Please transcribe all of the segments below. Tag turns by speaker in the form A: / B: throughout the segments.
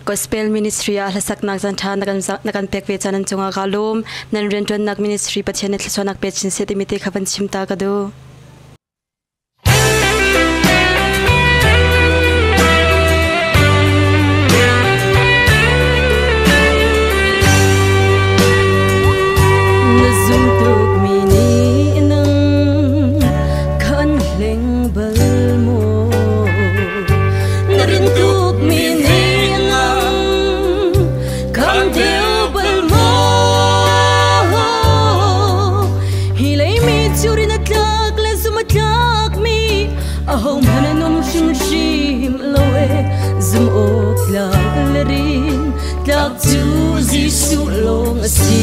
A: gospel ministry a hlasak nak jan tha nakan pek ve chanan chunga galum nan renton nak ministry pathian ne thsonak pe chin se timite khaban chimta ka do
B: Home hananum shim shim loe zum ok lag lerin lag tu zisu long asi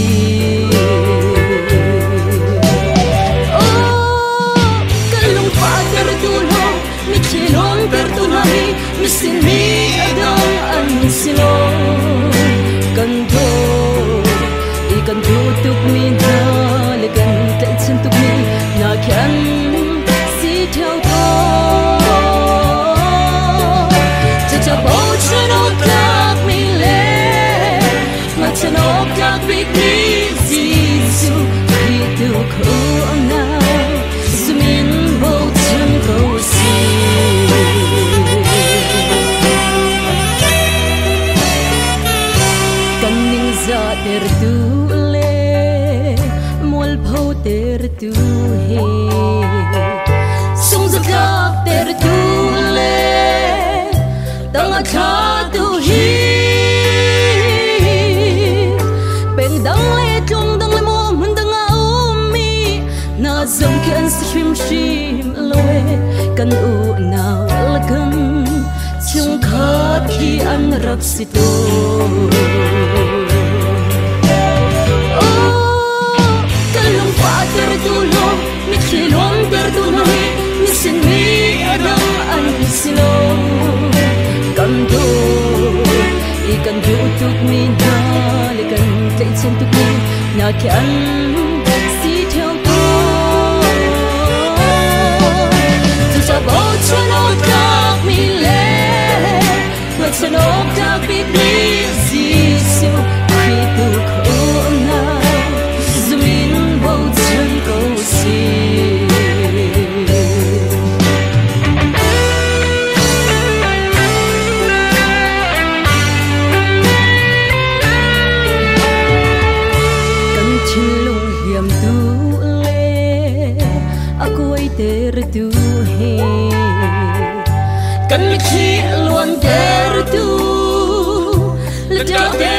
B: oh kalung pater tulo mi chilon pertunami misin mi adang an silong kanto ikan tutuk mi na legan tension tuk mi na kyan si theo tu he sung zakak ter tu le tang cha tu hi pen dang le chung dang le mo mun dang a mi na zong kan shim shim loe kan u na la kan chung kha ki an rak si to tertulo mi chilon perdonami mi sin mi adam an silong kanto ikan tutuk mi dal ikan tension tuk mi na kyan si theo to tu sa bo chanok tak mi le ma chanok tak big mi zisu kritu ko na zumin ter tu he kan mi chi luan ter tu le